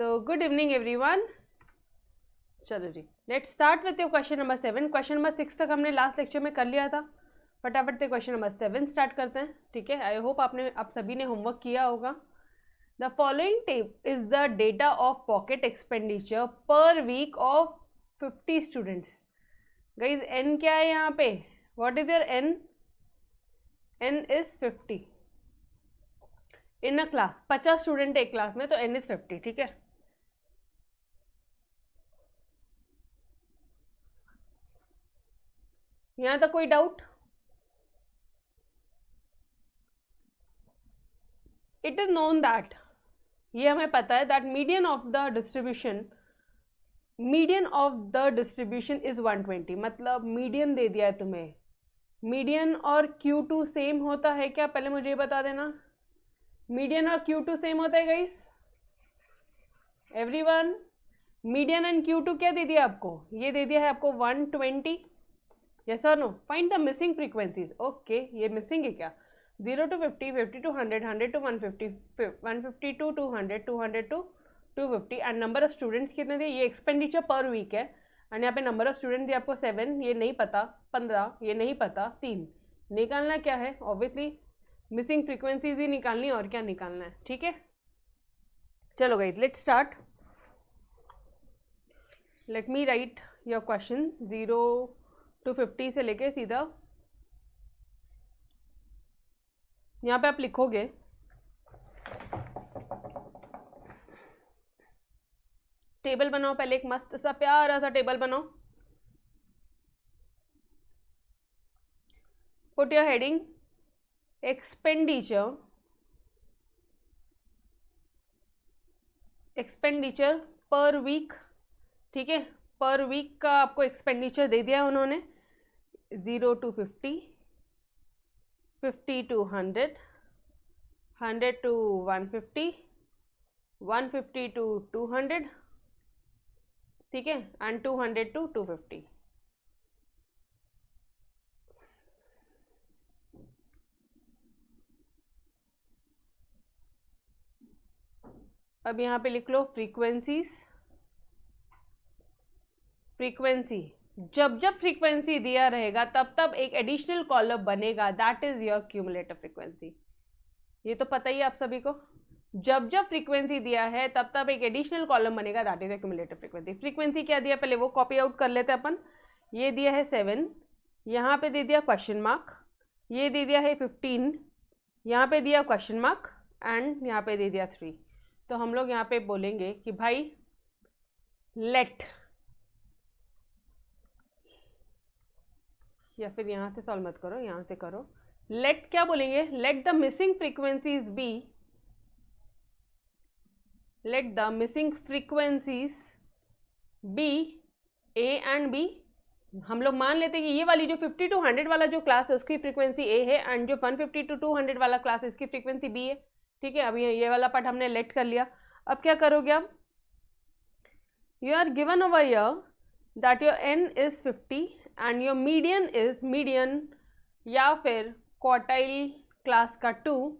So good evening everyone. चलो जी, let's start with your question number 7। Question number 6 तक हमने लास्ट लेक्चर में कर लिया था। फटाफट से क्वेश्चन नंबर 7 स्टार्ट करते हैं। ठीक है, आई होप आप सभी ने होमवर्क किया होगा। The following table is the data of pocket expenditure per week of 50 students. Guys n क्या है यहाँ पे? What is your n? N is 50 in a class. 50 student एक क्लास में, तो एन इज 50। ठीक है, यहां तक कोई doubt? It is known that, ये हमें पता है that median of the distribution is 120। मतलब मीडियन दे दिया है तुम्हें। मीडियन और Q2 सेम होता है क्या? पहले मुझे ये बता देना। मीडियन और Q2 सेम होता है guys? Everyone, median and Q2 क्या दे दिया आपको? ये दे दिया है आपको 120। यस और no? Find the missing frequencies. Okay, ये मिसिंग है क्या? 0 to 50, 50 to 100, 100 to 150, 150 to 200, 200 to 250 and number of students कितने थे? ये एक्सपेंडिचर पर वीक है एंड यहाँ पे नंबर ऑफ स्टूडेंट दिया आपको 7, ये नहीं पता। 15, ये नहीं पता। 3 निकालना क्या है? ऑब्वियसली मिसिंग फ्रीक्वेंसीज ही निकालनी, और क्या निकालना है। ठीक है, चलो guys let's start. Let me right your question 0 to 50 से लेके सीधा यहाँ पे आप लिखोगे टेबल बनाओ। पहले एक मस्त सा प्यारा सा टेबल बनाओ। Put your heading expenditure per week. ठीक है, पर वीक का आपको एक्सपेंडिचर दे दिया है उन्होंने। 0 to 50, 50 to 100, 100 to 150, 150 to 200, ठीक है, एंड 200 to 250। अब यहाँ पे लिख लो फ्रीक्वेंसीज। फ्रीक्वेंसी, जब जब फ्रीक्वेंसी दिया रहेगा तब तब एक एडिशनल कॉलम बनेगा, that is your cumulative frequency. ये तो पता ही है आप सभी को। जब जब फ्रीक्वेंसी दिया है तब तब एक एडिशनल कॉलम बनेगा, that is your cumulative frequency. Frequency क्या दिया पहले वो कॉपी आउट कर लेते हैं अपन। ये दिया है 7, यहाँ पे दे दिया क्वेश्चन मार्क, ये दे दिया है 15, यहाँ पे दिया क्वेश्चन मार्क एंड यहाँ पे दे दिया 3। तो हम लोग यहाँ पे बोलेंगे कि भाई लेट, या फिर यहाँ से सॉल्व मत करो, यहाँ से करो। लेट क्या बोलेंगे? Let the missing frequencies be, let the missing frequencies be a and b. हम लोग मान लेते हैं कि ये वाली जो 50 to 100 वाला जो क्लास है उसकी फ्रीक्वेंसी ए है एंड जो 150 to 200 वाला क्लास है इसकी फ्रीक्वेंसी बी है। ठीक है, अभी ये वाला पार्ट हमने लेट कर लिया। अब क्या करोगे आप? You are given over here that your n is 50 and your median is, median या फिर क्वार्टाइल क्लास का 2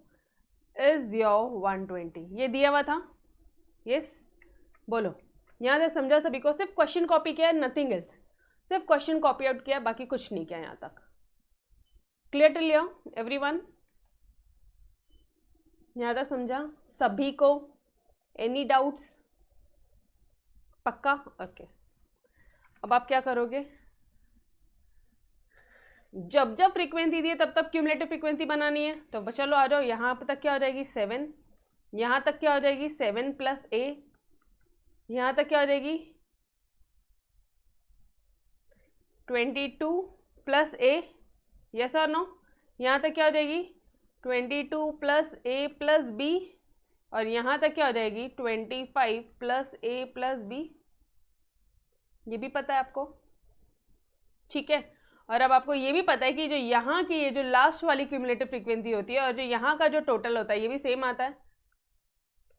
इज योर 120। ये दिया हुआ था। यस, बोलो। यहाँ से समझा सभी को? सिर्फ क्वेश्चन कॉपी किया है, नथिंग एल्स। सिर्फ क्वेश्चन कॉपी आउट किया, बाकी कुछ नहीं किया यहाँ तक। क्लियर टू लिया एवरीवन? यहाँ तक समझा सभी को? Any doubts? पक्का? ओके। अब आप क्या करोगे? जब जब फ्रीक्वेंसी दी है तब तब क्यूमुलेटिव फ्रीक्वेंसी बनानी है। तो चलो आ जाओ, यहाँ तक क्या हो जाएगी 7, यहाँ तक क्या हो जाएगी 7 प्लस ए, यहाँ तक क्या हो जाएगी 22 प्लस ए। यस और नो? यहाँ तक क्या हो जाएगी 22 प्लस ए प्लस बी, और यहाँ तक क्या हो जाएगी 25 प्लस ए प्लस बी। ये भी पता है आपको? ठीक है, और अब आपको ये भी पता है कि जो यहाँ की ये जो लास्ट वाली क्यूमुलेटिव फ्रीक्वेंसी होती है और जो यहाँ का जो टोटल होता है ये भी सेम आता है।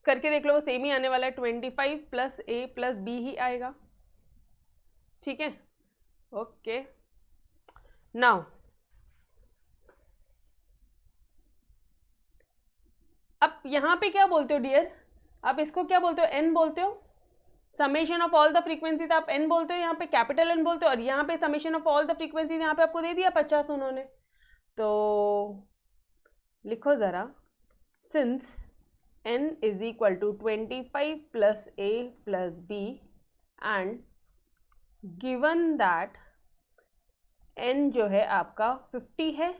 करके देख लो, वो सेम ही आने वाला है। 25 प्लस ए प्लस बी ही आएगा। ठीक है, ओके। नाउ अब यहाँ पे क्या बोलते हो डियर? आप इसको क्या बोलते हो, एन बोलते हो, summation of all the frequencies आप एन बोलते हो, यहाँ पे कैपिटल एन बोलते हो, और यहाँ पे summation of all the frequencies यहाँ पे आपको दे दिया 50 उन्होंने। तो लिखो ज़रा, since n is equal to 25 plus a plus b and given that n जो है आपका 50 है,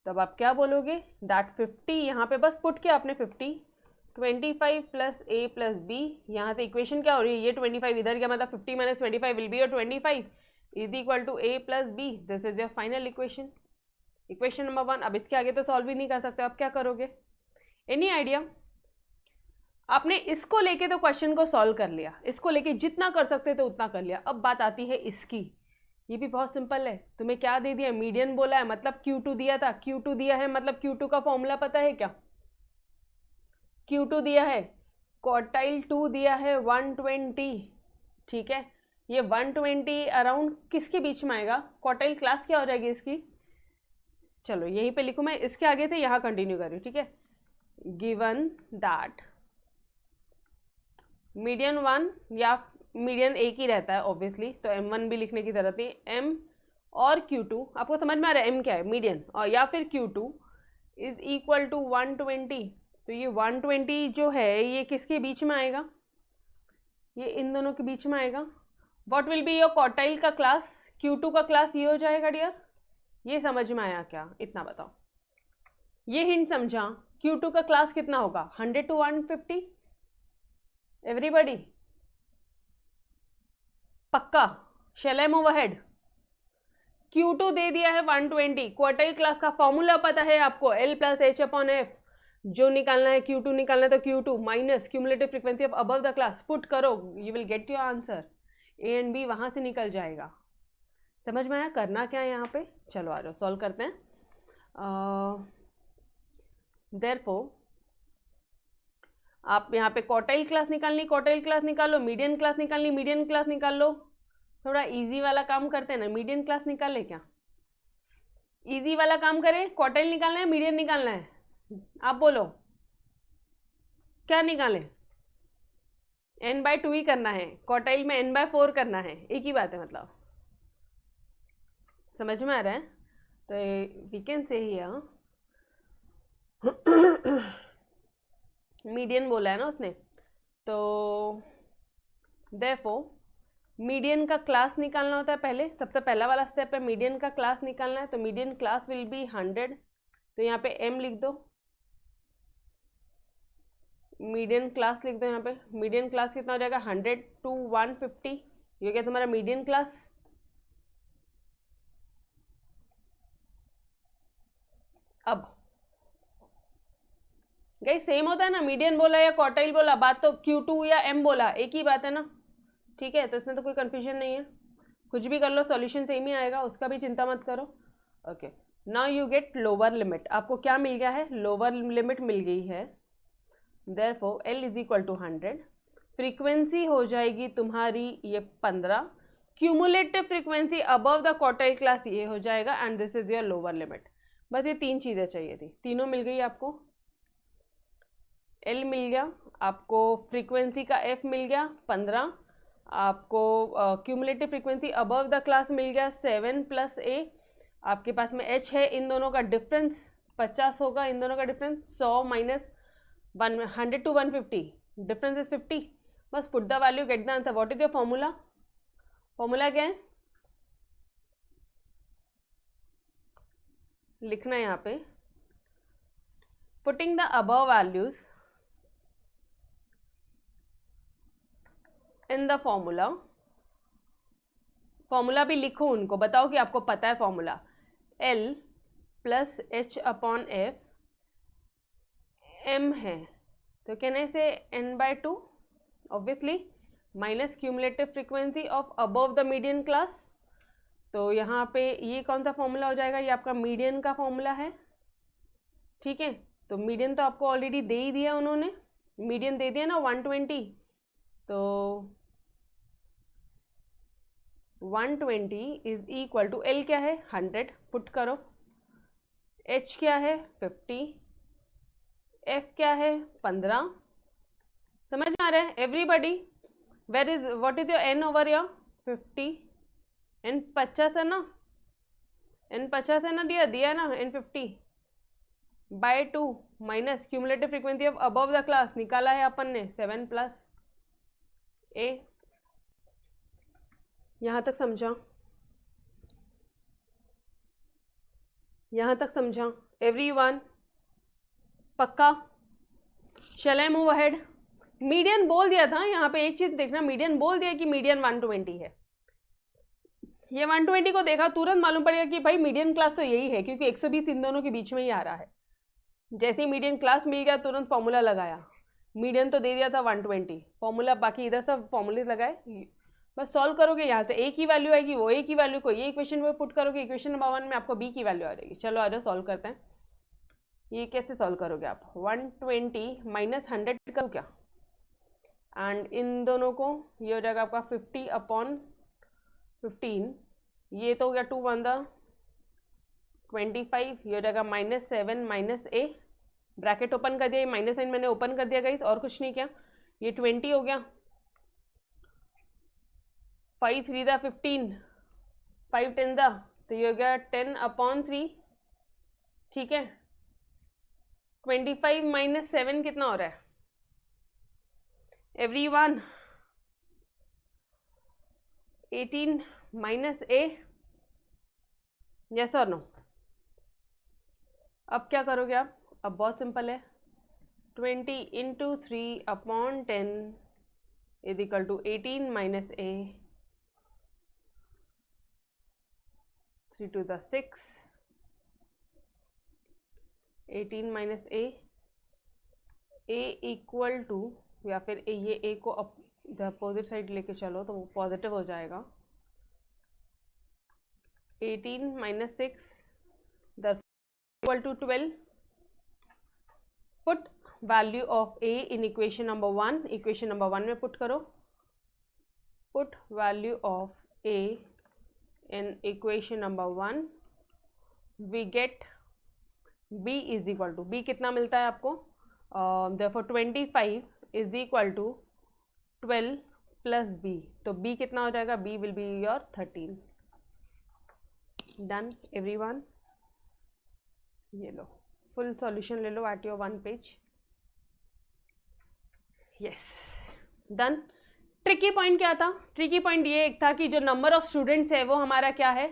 तब आप क्या बोलोगे, दैट 50 यहाँ पे बस पुट किया आपने 50, 25 प्लस a प्लस b, यहाँ से इक्वेशन क्या हो रही है, ये 25 इधर गया, मतलब 50 minus 25 will be your 25 is equal to a plus b। This is your final equation, equation number 1। अब इसके आगे तो सॉल्व ही नहीं कर सकते, आप क्या करोगे, एनी आइडिया? आपने इसको लेके तो क्वेश्चन को सॉल्व कर लिया, इसको लेके जितना कर सकते थे उतना कर लिया। अब बात आती है इसकी, ये भी बहुत सिंपल है। तुम्हें क्या दे दिया, मीडियन बोला है, मतलब Q2 दिया था, Q2 दिया है मतलब Q2 का फॉर्मूला पता है क्या, Q2 दिया है, क्वार्टाइल 2 दिया है 120, ठीक है। ये 120 अराउंड किसके बीच में आएगा, क्वार्टाइल क्लास क्या हो जाएगी इसकी, चलो यहीं पे लिखूँ मैं, इसके आगे से यहाँ कंटिन्यू कर रही हूँ, ठीक है। गिवन दैट मीडियन 1 या मीडियन एक ही रहता है ऑब्वियसली, तो M1 भी लिखने की जरूरत है, M और Q2 आपको समझ में आ रहा है, M क्या है मीडियन, और या फिर Q2 इज इक्वल टू 120। तो ये 120 जो है ये किसके बीच में आएगा, ये इन दोनों के बीच में आएगा। What will be your quartile का क्लास, Q2 का क्लास ये हो जाएगा डियर, ये समझ में आया क्या, इतना बताओ, ये हिंट समझा, Q2 का क्लास कितना होगा, 100 to 150, एवरीबॉडी पक्का, शैल आई मूव अहेड? Q2 दे दिया है 120, क्वार्टाइल क्लास का फॉर्मूला पता है आपको, L plus H upon F, जो निकालना है Q2 निकालना है तो Q2 minus cumulative frequency of above the class, put करो, you will get your answer, A and B वहां से निकल जाएगा। समझ में आया करना क्या है यहाँ पे, चलो आ जाओ सॉल्व करते हैं। देयरफॉर आप यहाँ पे क्वार्टाइल क्लास निकालनी, क्वार्टाइल क्लास निकालो, मीडियन क्लास निकालनी, मीडियन क्लास निकाल लो, थोड़ा इजी वाला काम करते हैं ना, मीडियन क्लास निकाल ले क्या, इजी वाला काम करें, क्वार्टाइल निकालना है मीडियन निकालना है, आप बोलो क्या निकालें, n/2 ही करना है, क्वार्टाइल में n/4 करना है, एक ही बात है, मतलब समझ में आ रहा है। तो we can say here median बोला है ना उसने, तो देयरफॉर मीडियन का क्लास निकालना होता है पहले, सबसे पहला वाला स्टेप है मीडियन का क्लास निकालना है, तो मीडियन क्लास विल बी 100, तो यहाँ पे m लिख दो, मीडियन क्लास लिख दो, यहाँ पे मीडियन क्लास कितना हो जाएगा 100 to 150, ये क्या तुम्हारा मीडियन क्लास। अब गई सेम होता है ना, मीडियन बोला या क्वार्टाइल बोला, बात तो Q2 या M बोला एक ही बात है ना, ठीक है, तो इसमें तो कोई कंफ्यूजन नहीं है, कुछ भी कर लो सॉल्यूशन सेम ही आएगा, उसका भी चिंता मत करो। Okay, now you get lower limit, आपको क्या मिल गया है, लोअर लिमिट मिल गई है, therefore L is equal to 100, frequency हो जाएगी तुम्हारी ये 15, cumulative frequency above the quartile class ये हो जाएगा, and this is your lower limit. बस ये तीन चीज़ें चाहिए थी, तीनों मिल गई आपको, L मिल गया आपको, फ्रीक्वेंसी का F मिल गया 15, आपको cumulative frequency above the class मिल गया 7 प्लस A, आपके पास में H है, इन दोनों का डिफरेंस 50 होगा, इन दोनों का difference 100 minus 100 to 150, difference is 50, बस put the value get the answer. What is your formula, formula क्या है लिखना है यहाँ पे, putting the above values in the formula, formula भी लिखो, उनको बताओ कि आपको पता है formula, L plus H upon F, M है तो कैन आई से n/2 obviously, minus cumulative frequency of above the median class, तो यहाँ पे ये कौन सा फॉर्मूला हो जाएगा, ये आपका मीडियन का फॉर्मूला है, ठीक है। तो मीडियन तो आपको ऑलरेडी दे ही दिया उन्होंने, मीडियन दे दिया ना 120, तो 120 इज इक्वल टू L क्या है 100, पुट करो, H क्या है 50, F क्या है 15, समझ में आ रहा है everybody? Where is what is your n over your 50? N 50 है ना, एन 50 है ना, दिया ना, n 50 by 2 minus cumulative frequency of above the class निकाला है अपन ने 7 प्लस ए। यहां तक समझा? यहां तक समझा एवरीवन? पक्का? शैल आई मूव अहेड? मीडियन बोल दिया था, यहाँ पे एक चीज देखना, मीडियन बोल दिया कि मीडियन 120 है। ये 120 को देखा तुरंत मालूम पड़ेगा कि भाई मीडियन क्लास तो यही है, क्योंकि 120 इन दोनों के बीच में ही आ रहा है। जैसे ही मीडियन क्लास मिल गया तुरंत फॉर्मूला लगाया, मीडियन तो दे दिया था 120, फॉर्मूला बाकी इधर सब फॉर्मूले लगाए, बस सॉल्व करोगे, यहाँ से ए की वैल्यू आएगी, वो ए की वैल्यू को ये इक्वेशन में पुट करोगे, इक्वेशन नंबर 1 में आपको बी की वैल्यू आ जाएगी। चलो आ जाओ सॉल्व करते हैं। ये कैसे सॉल्व करोगे आप? 120 माइनस 100 करो क्या, एंड इन दोनों को ये हो जाएगा आपका 50/15, ये तो हो गया 2 1 25, ये हो जाएगा -7 माइनस ए, ब्रैकेट ओपन कर दिया, माइनस साइन मैंने ओपन कर दिया गाइस, और कुछ नहीं किया। ये 20 हो गया, 5 3 15, 5 10 तो ये हो गया 10/3, ठीक है। 25 माइनस 7 कितना हो रहा है एवरीवन? 18 माइनस ए, यस और नो? अब क्या करोगे आप? अब बहुत सिंपल है, 20 into 3/10 is equal to 18 minus a, 3 to the 6, 18 minus a equal to, या फिर ये ए को अपोजिट साइड लेके चलो तो वो पॉजिटिव हो जाएगा, 18 minus 6 equal to 12। Put value of a in equation number 1, equation number 1 में पुट करो, put value of a in equation number 1, we get b is equal to, b कितना मिलता है आपको? therefore 25 is equal to 12 plus b, तो b कितना हो जाएगा? b will be your 13। Done everyone? ये लो फुल सॉल्यूशन ले लो at your 1 page. Yes done. Tricky point क्या था? ट्रिकी पॉइंट ये एक था कि जो नंबर ऑफ स्टूडेंट्स है वो हमारा क्या है?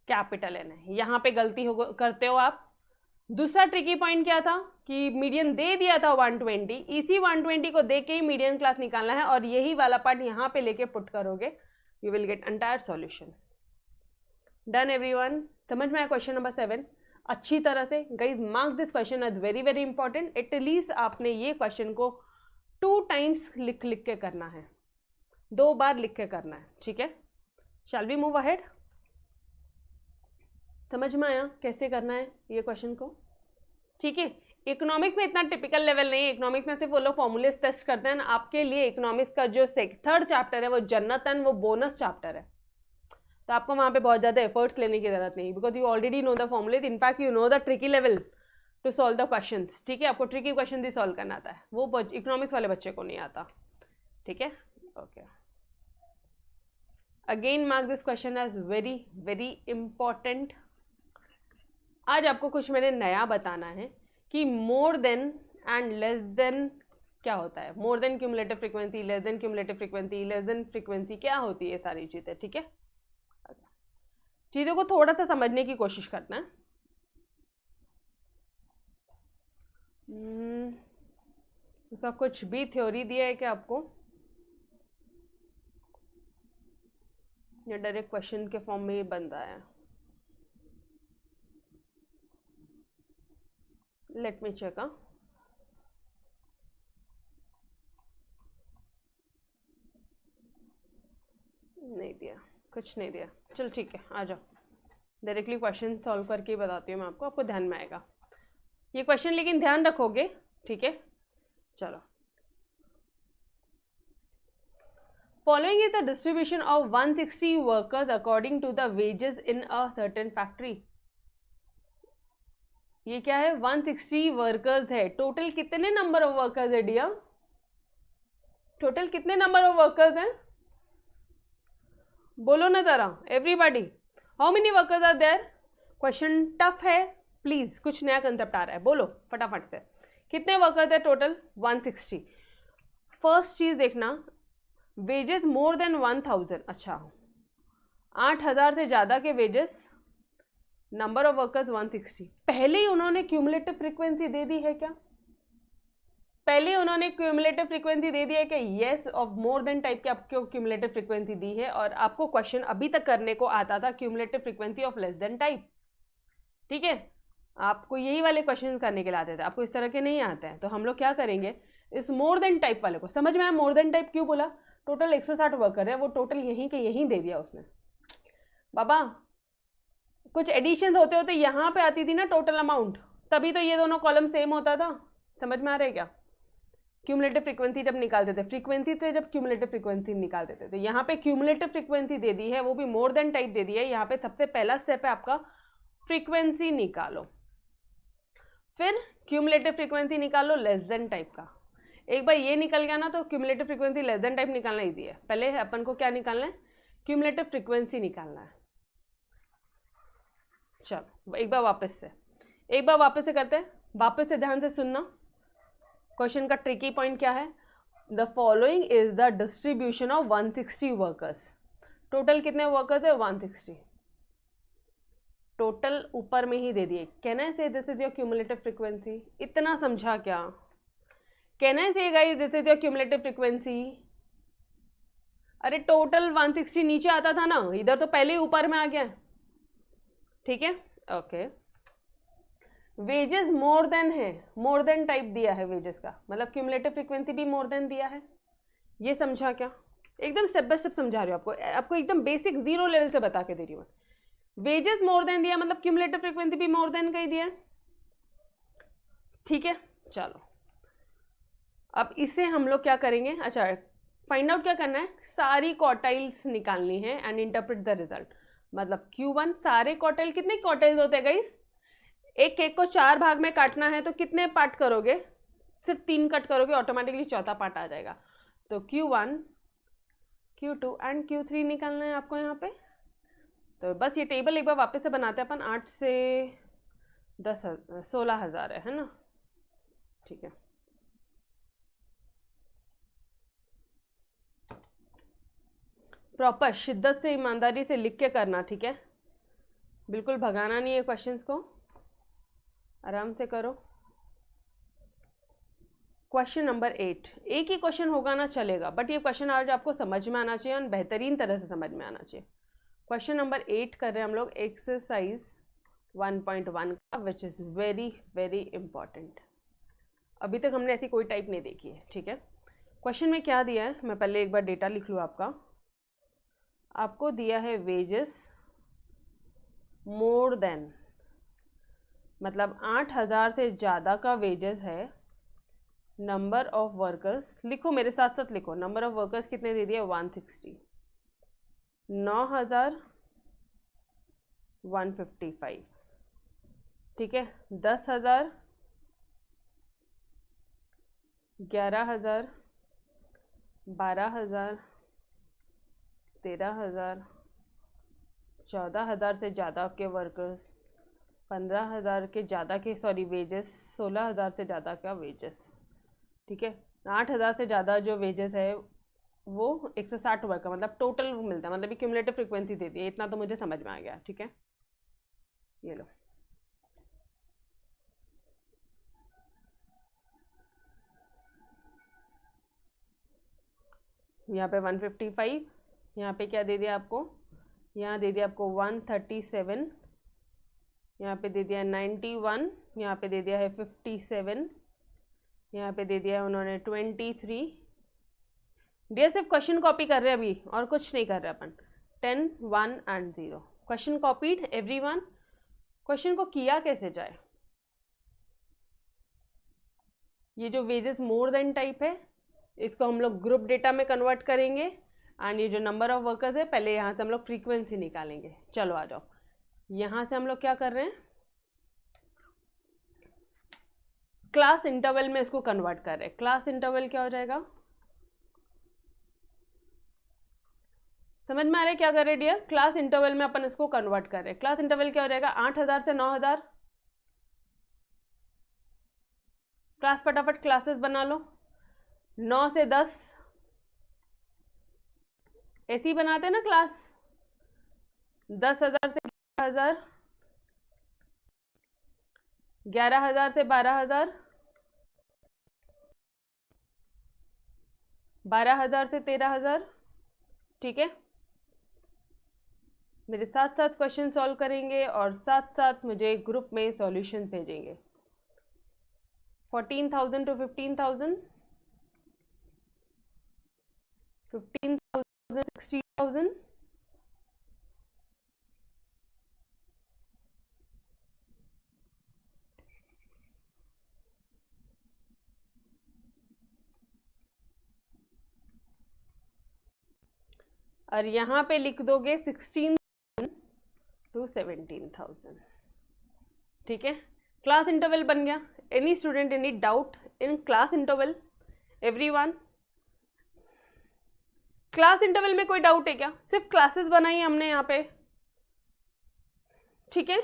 कैपिटल एन है। यहाँ पे गलती करते हो आप। दूसरा ट्रिकी पॉइंट क्या था कि मीडियन दे दिया था 120, इसी 120 को दे के ही मीडियन क्लास निकालना है, और यही वाला पार्ट यहाँ पे लेके पुट करोगे, you will get entire solution. Done everyone? समझ में आया क्वेश्चन नंबर 7 अच्छी तरह से? Guys mark this question as very very important. At least आपने ये क्वेश्चन को 2 टाइम्स लिख के करना है, 2 बार लिख के करना है, ठीक है। Shall we move ahead? समझ में आया कैसे करना है ये क्वेश्चन को? ठीक है। इकोनॉमिक्स में इतना टिपिकल लेवल नहीं है, इकोनॉमिक्स में सिर्फ वो लोग फॉर्मूलेस टेस्ट करते हैं। आपके लिए इकोनॉमिक्स का जो 3rd चैप्टर है वो जन्नतन, वो बोनस चैप्टर है, तो आपको वहाँ पे बहुत ज़्यादा एफर्ट्स लेने की जरूरत नहीं, because you already know the formulae, in fact you know the tricky level to solve the questions, ठीक है। आपको ट्रिकी क्वेश्चन भी सॉल्व करना आता है, वो इकोनॉमिक्स वाले बच्चे को नहीं आता, ठीक है। Okay, again mark this question as very very important. आज आपको कुछ मैंने नया बताना है कि more than and less than क्या होता है, more than cumulative frequency, less than cumulative frequency, less than frequency क्या होती है, सारी चीजें, ठीक है। चीजों को थोड़ा सा समझने की कोशिश करना है। ऐसा कुछ भी थ्योरी दिया है क्या आपको, या डायरेक्ट क्वेश्चन के फॉर्म में ही बन रहा है? Let me check. नहीं दिया, कुछ नहीं दिया। चल ठीक है, आ जाओ, डायरेक्टली क्वेश्चन सॉल्व करके बताती हूँ मैं आपको, आपको ध्यान में आएगा ये क्वेश्चन, लेकिन ध्यान रखोगे, ठीक है। चलो, following is the distribution of 160 workers according to the wages in a certain factory. ये क्या है? 160 वर्कर्स है। टोटल कितने नंबर ऑफ वर्कर्स है डियर? टोटल कितने नंबर ऑफ वर्कर्स हैं? बोलो ना जरा everybody, how many workers are there? Question tough है, प्लीज कुछ नया कंसेप्ट आ रहा है, बोलो फटाफट से। कितने वर्कर्स है टोटल? 160। फर्स्ट चीज देखना, वेजेस मोर देन 1000, अच्छा 8000 से ज्यादा के वेजेस, नंबर ऑफ वर्कर्स 160। पहले ही उन्होंने क्यूमुलेटिव फ्रीक्वेंसी दे दी है क्या? पहले उन्होंने क्यूमुलेटिव फ्रीक्वेंसी दे दी है कि yes of more than type की आपको क्यूमुलेटिव फ्रीक्वेंसी दी है, और आपको क्वेश्चन अभी तक करने को आता था cumulative frequency of less than type. ठीक है, आपको यही वाले क्वेश्चन करने के लिए आते थे, आपको इस तरह के नहीं आते हैं। तो हम लोग क्या करेंगे, इस मोर देन टाइप वाले को, समझ में आया मोर देन टाइप क्यों बोला? टोटल 160 वर्कर है, वो टोटल यहीं के यहीं दे दिया उसने। बाबा कुछ एडिशन होते होते यहाँ पे आती थी ना टोटल अमाउंट, तभी तो ये दोनों कॉलम सेम होता था। समझ में आ रहा है क्या? क्यूमुलेटिव फ्रीक्वेंसी जब निकालते थे, फ्रीक्वेंसी से जब क्यूमुलेटिव फ्रीक्वेंसी निकाल देते थे, यहाँ पे क्यूमुलेटिव फ्रीक्वेंसी दे दी है, वो भी मोर देन टाइप दे दी है। यहाँ पे सबसे पहला स्टेप है आपका फ्रीक्वेंसी निकालो, फिर क्यूमुलेटिव फ्रीक्वेंसी निकालो लेस देन टाइप का। एक बार ये निकल गया ना तो cumulative frequency less then type निकालना ईजी है। पहले अपन को क्या निकालना है? क्यूमुलेटिव फ्रीक्वेंसी निकालना है। चलो एक बार वापस से करते हैं, वापस से ध्यान से सुनना। क्वेश्चन का ट्रिकी पॉइंट क्या है? The following is the distribution of 160 workers. Total कितने वर्कर्स है? 160। टोटल ऊपर में ही दे दिए। कैन आई से this is your cumulative frequency? इतना समझा क्या? कैन आई से guys this is your cumulative frequency? अरे टोटल 160 नीचे आता था ना, इधर तो पहले ही ऊपर में आ गया। ठीक है, ओके। वेजेस मोर देन है, मोर देन टाइप दिया है वेजेस का, मतलब क्यूमुलेटिव फ्रीक्वेंसी भी मोर देन दिया है। ये समझा क्या? एकदम स्टेप बाय स्टेप समझा रही हूँ आपको एकदम बेसिक जीरो लेवल से बता के दे रही हूँ। वेजेस मोर देन दिया मतलब क्यूमुलेटिव फ्रीक्वेंसी भी मोर देन का ही दिया। ठीक है, चलो अब इसे हम लोग क्या करेंगे? अच्छा, फाइंड आउट क्या करना है? सारी क्वार्टाइल्स निकालनी है एंड इंटरप्रेट द रिजल्ट। मतलब Q1 सारे क्वार्टाइल, कितने क्वार्टाइल्स होते हैं गाइस? एक केक को 4 भाग में काटना है तो कितने पार्ट करोगे? सिर्फ 3 कट करोगे, ऑटोमेटिकली चौथा पार्ट आ जाएगा। तो Q1, Q2 एंड Q3 निकालना है आपको यहाँ पे। तो बस ये टेबल एक बार वापस से बनाते हैं अपन। 8 से 16,000 है ना? ठीक है, प्रॉपर शिद्दत से ईमानदारी से लिख के करना, ठीक है? बिल्कुल भगाना नहीं है क्वेश्चंस को, आराम से करो। क्वेश्चन नंबर 8, एक ही क्वेश्चन होगा ना चलेगा, बट ये क्वेश्चन आज आपको समझ में आना चाहिए और बेहतरीन तरह से समझ में आना चाहिए। क्वेश्चन नंबर 8 कर रहे हैं हम लोग एक्सरसाइज 1.1 का, which is very very important. अभी तक हमने ऐसी कोई टाइप नहीं देखी है, ठीक है? क्वेश्चन में क्या दिया है, मैं पहले एक बार डेटा लिख लूँ आपको दिया है वेजेस मोर देन, मतलब 8000 से ज़्यादा का वेजेस है। नंबर ऑफ वर्कर्स लिखो, मेरे साथ साथ लिखो। नंबर ऑफ वर्कर्स कितने दे दिए? 160। 9155, ठीक है? 10,000, 11,000, 12,000, 13,000, 14,000 से ज़्यादा के वर्कर्स, 15,000 के ज़्यादा के वेजेस, 16,000 से ज़्यादा का वेजेस, ठीक है? 8,000 से ज़्यादा जो वेजेस है वो 160 वर्कर, मतलब टोटल मिलता है, मतलब ये क्यूमुलेटिव फ्रीक्वेंसी दे दी है। इतना तो मुझे समझ में आ गया, ठीक है? ये लो, यहाँ पे 155, यहाँ पे क्या दे दिया आपको? यहाँ दे दिया आपको 137, यहाँ पे दे दिया 91, यहाँ पे दे दिया है 57, यहाँ पे दे दिया है उन्होंने 23। डियर सिर्फ क्वेश्चन कॉपी कर रहे हैं अभी, और कुछ नहीं कर रहे अपन। 10, 1 and 0 question copied everyone. Question को किया कैसे जाए? ये जो वेजेस मोर देन टाइप है, इसको हम लोग ग्रुप डेटा में कन्वर्ट करेंगे, एंड ये जो नंबर ऑफ वर्कर्स है, पहले यहाँ से हम लोग फ्रीक्वेंसी निकालेंगे। चलो आ जाओ, यहाँ से हम लोग क्या कर रहे हैं? क्लास इंटरवल में इसको कन्वर्ट कर रहे हैं। क्लास इंटरवल क्या हो जाएगा? समझ में आ रहा है क्या कर रहे डियर? क्लास इंटरवल में अपन इसको कन्वर्ट कर रहे हैं। क्लास इंटरवल क्या हो जाएगा? 8000 से 9000। क्लास फटाफट क्लासेस बना लो। 9 से 10 ऐसे ही बनाते हैं ना क्लास। 10,000 से 11,000, 11,000 से 12,000, 12,000 से 13,000। ठीक है, मेरे साथ साथ क्वेश्चन सॉल्व करेंगे और साथ साथ मुझे ग्रुप में सॉल्यूशन भेजेंगे। 14,000 to 15,000, 15,000, 60,000, और यहाँ पे लिख दोगे 16,000 to 17,000। ठीक है, क्लास इंटरवल बन गया। Any student any doubt in class interval? Everyone, class interval में कोई डाउट है क्या? सिर्फ क्लासेस बनाई हमने यहाँ पे। ठीक है,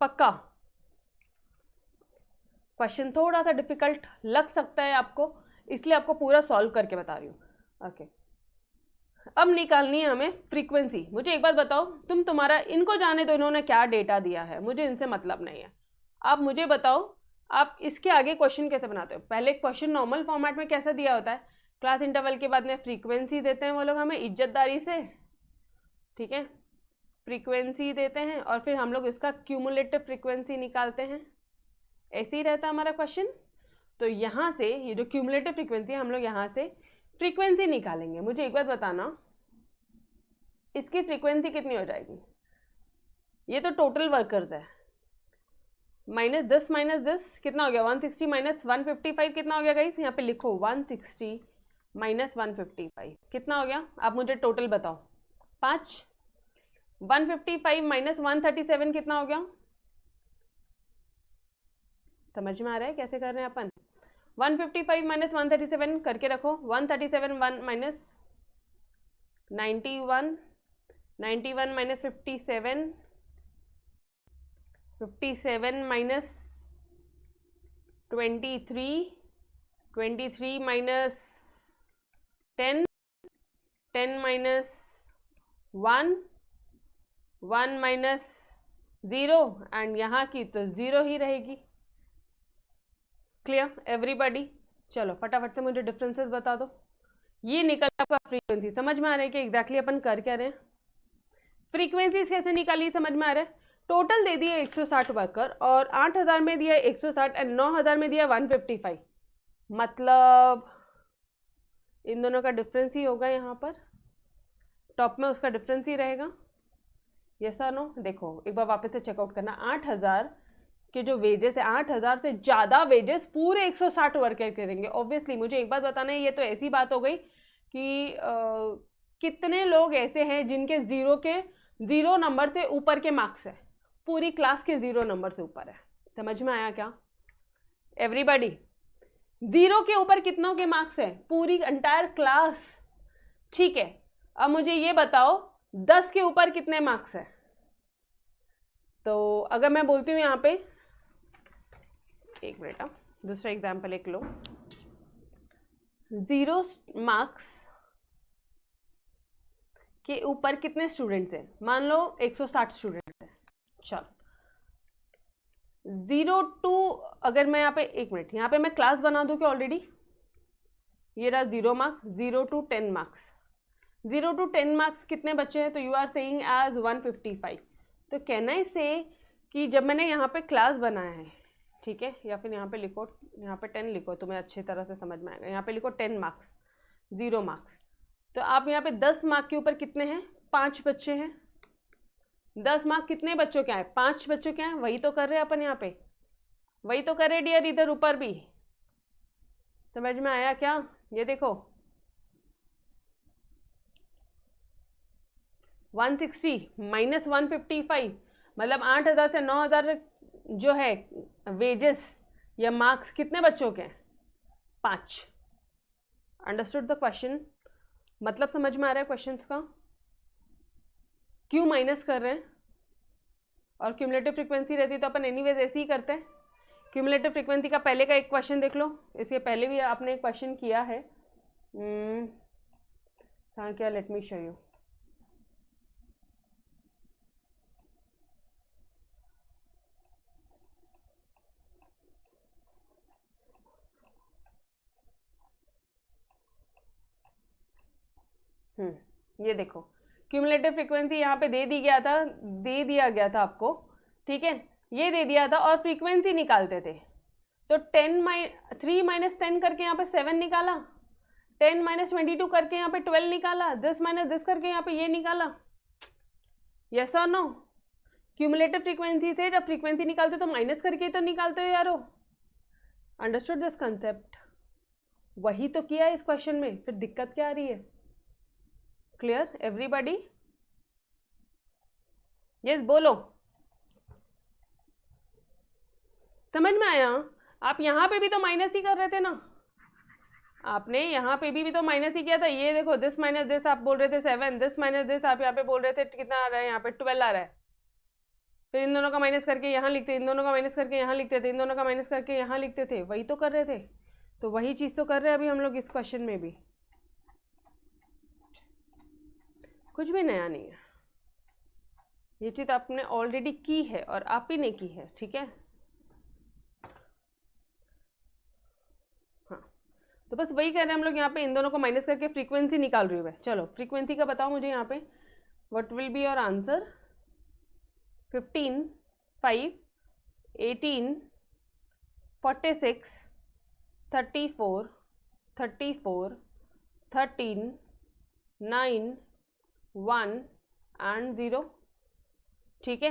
पक्का? क्वेश्चन थोड़ा सा डिफिकल्ट लग सकता है आपको, इसलिए आपको पूरा सॉल्व करके बता रही हूँ। ओके, अब निकालनी है हमें फ्रीक्वेंसी। मुझे एक बात बताओ, तुम्हारा इनको जाने दो इन्होंने क्या डेटा दिया है, मुझे इनसे मतलब नहीं है। आप मुझे बताओ आप इसके आगे क्वेश्चन कैसे बनाते हो? पहले क्वेश्चन नॉर्मल फॉर्मेट में कैसा दिया होता है? क्लास इंटरवल के बाद में फ्रीक्वेंसी देते हैं वो लोग हमें इज्जतदारी से। ठीक है, फ्रीक्वेंसी देते हैं और फिर हम लोग इसका क्यूमुलेटिव फ्रीक्वेंसी निकालते हैं। ऐसे ही रहता है हमारा क्वेश्चन। तो यहाँ से ये जो क्यूमुलेटिव फ्रीक्वेंसी है, हम लोग यहाँ से फ्रीक्वेंसी निकालेंगे। मुझे एक बात बताना, इसकी फ्रीक्वेंसी कितनी हो जाएगी? ये तो टोटल वर्कर्स है, -10 -10 कितना हो गया? 160 - 155 कितना हो गया गाइस? यहाँ पे लिखो 160 - 155 कितना हो गया? आप मुझे टोटल बताओ। 5। 155 - 137 कितना हो गया? समझ में आ रहा है कैसे कर रहे हैं अपन? 155 - 137 करके रखो। 137 1 -91, 91 - 57, 57 - 23, 23 - 10, 10 - 1, 1 - 0 एंड यहाँ की तो 0 ही रहेगी। Clear everybody? चलो फटाफट से मुझे डिफरेंसेस बता दो। ये निकल आपका फ्रीक्वेंसी। समझ में आ रहा है कि एग्जैक्टली अपन कर क्या रहे हैं? फ्रीक्वेंसी कैसे निकाली समझ में आ रहा है? टोटल दे दिए 160 वर्कर और 8,000 में दिया 160 एंड 9,000 में दिया 155। मतलब इन दोनों का डिफरेंस ही होगा यहाँ पर। टॉप में उसका डिफरेंस ही रहेगा। यस और नो? देखो एक बार वापस से चेकआउट करना। 8,000 के जो वेजेस है, 8,000 से ज़्यादा वेजेस पूरे 160 वर्कर करेंगे। ऑब्वियसली मुझे एक बात बताना है, ये तो ऐसी बात हो गई कि कितने लोग ऐसे हैं जिनके जीरो नंबर से ऊपर के मार्क्स है? पूरी क्लास के 0 नंबर से ऊपर है। समझ में आया क्या एवरीबॉडी? 0 के ऊपर कितनों के मार्क्स है? पूरी एंटायर क्लास। ठीक है, अब मुझे ये बताओ 10 के ऊपर कितने मार्क्स है? तो अगर मैं बोलती हूँ यहाँ पे, एक मिनट, दूसरा एग्जाम्पल एक लो। 0 मार्क्स के ऊपर कितने स्टूडेंट्स हैं? मान लो 160 स्टूडेंट्स हैं। चलो 0 to, अगर मैं यहाँ पे एक मिनट यहाँ पे मैं क्लास बना दूँ क्या ऑलरेडी? ये रहा 0 marks, 0 to 10 marks. 0 to 10 marks कितने बच्चे हैं? तो यू आर सेइंग एज 155। तो कहना इसे कि जब मैंने यहाँ पे क्लास बनाया है, ठीक है, या फिर यहाँ पे लिखो, यहाँ पे 10 लिखो, तुम्हें अच्छी तरह से समझ में आएगा। यहाँ पे लिखो 10 मार्क्स, 0 मार्क्स। तो आप यहाँ पे 10 मार्क के ऊपर कितने हैं? 5 बच्चे हैं। 10 मार्क कितने बच्चों के हैं? 5 बच्चों के हैं। वही तो कर रहे हैं अपन यहाँ पे, वही तो कर रहे हैं डियर इधर ऊपर भी। समझ में आया क्या? ये देखो 160 - 155 मतलब 8,000 से 9,000 जो है वेजेस या मार्क्स कितने बच्चों के हैं? 5। Understood the question? मतलब समझ में आ रहा है क्वेश्चंस का? क्यों माइनस कर रहे हैं? और क्यूमुलेटिव फ्रीक्वेंसी रहती तो अपन एनीवेज ऐसे ही करते हैं। क्यूमुलेटिव फ्रीक्वेंसी का पहले का एक क्वेश्चन देख लो, इसके पहले भी आपने एक क्वेश्चन किया है। हाँ क्या, लेट मी शो यू। ये देखो क्यूमुलेटिव फ्रीक्वेंसी यहाँ पे दे दिया गया था आपको, ठीक है, ये दे दिया था और फ्रीक्वेंसी निकालते थे तो 3 माइनस 10 करके यहाँ पे 7 निकाला, 10 माइनस 22 करके यहाँ पे 12 निकाला, 10 माइनस 10 करके यहाँ पे ये निकाला। यस और नो? क्यूमुलेटिव फ्रीक्वेंसी से जब फ्रीक्वेंसी निकालते तो माइनस करके तो निकालते हो यारो। Understood this concept? वही तो किया है इस क्वेश्चन में, फिर दिक्कत क्या आ रही है? Clear everybody? यस बोलो, समझ में आया? आप यहाँ पे भी तो माइनस ही कर रहे थे ना, आपने यहाँ पे भी तो माइनस ही किया था। ये देखो दिस माइनस दिस आप बोल रहे थे 7, दिस माइनस दिस आप यहाँ पे बोल रहे थे कितना आ रहा है, यहाँ पे 12 आ रहा है। फिर इन दोनों का माइनस करके यहाँ लिखते, इन दोनों का माइनस करके यहाँ लिखते थे, इन दोनों का माइनस करके यहाँ लिखते थे, वही तो कर रहे थे। तो वही चीज़ तो कर रहे हैं अभी हम लोग इस क्वेश्चन में भी, कुछ भी नया नहीं है। ये चीज़ आपने ऑलरेडी की है और आप ही ने की है, ठीक है? हाँ, तो बस वही कर रहे हैं हम लोग यहाँ पे, इन दोनों को माइनस करके फ्रीक्वेंसी निकाल रही हूँ मैं। चलो फ्रीक्वेंसी का बताओ मुझे यहाँ पे, what will be your answer? 15, 5, 18, 46, 34, 34, 13, 9, 1 and 0, ठीक है?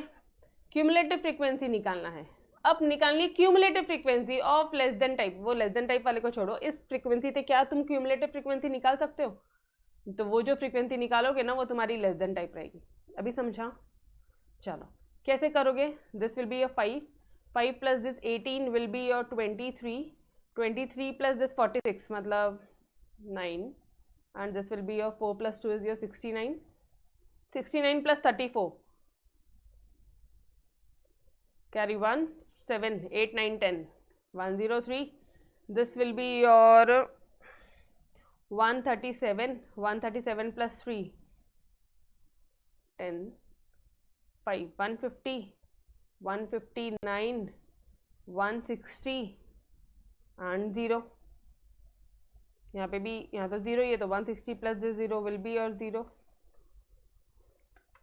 क्यूमुलेटिव फ्रीक्वेंसी निकालना है। अब निकालनी cumulative frequency of less than type. वो लेस देन टाइप वाले को छोड़ो, इस फ्रीक्वेंसी से क्या तुम क्यूमुलेटिव फ्रीक्वेंसी निकाल सकते हो? तो वो जो फ्रीक्वेंसी निकालोगे ना वो तुम्हारी लेस देन टाइप रहेगी। अभी समझा? चलो कैसे करोगे? This will be your 5 plus this 18 will be your 23 plus this 46 मतलब 9 and this will be your 4 plus 2 is your 69 plus 34 carry 1 7 8 9 10 103, this will be your 137 plus 3 10 5 150 159 160 and 0। यहाँ पे भी, यहाँ तो 0 ही है तो 160 प्लस दिस 0 विल बी और 0।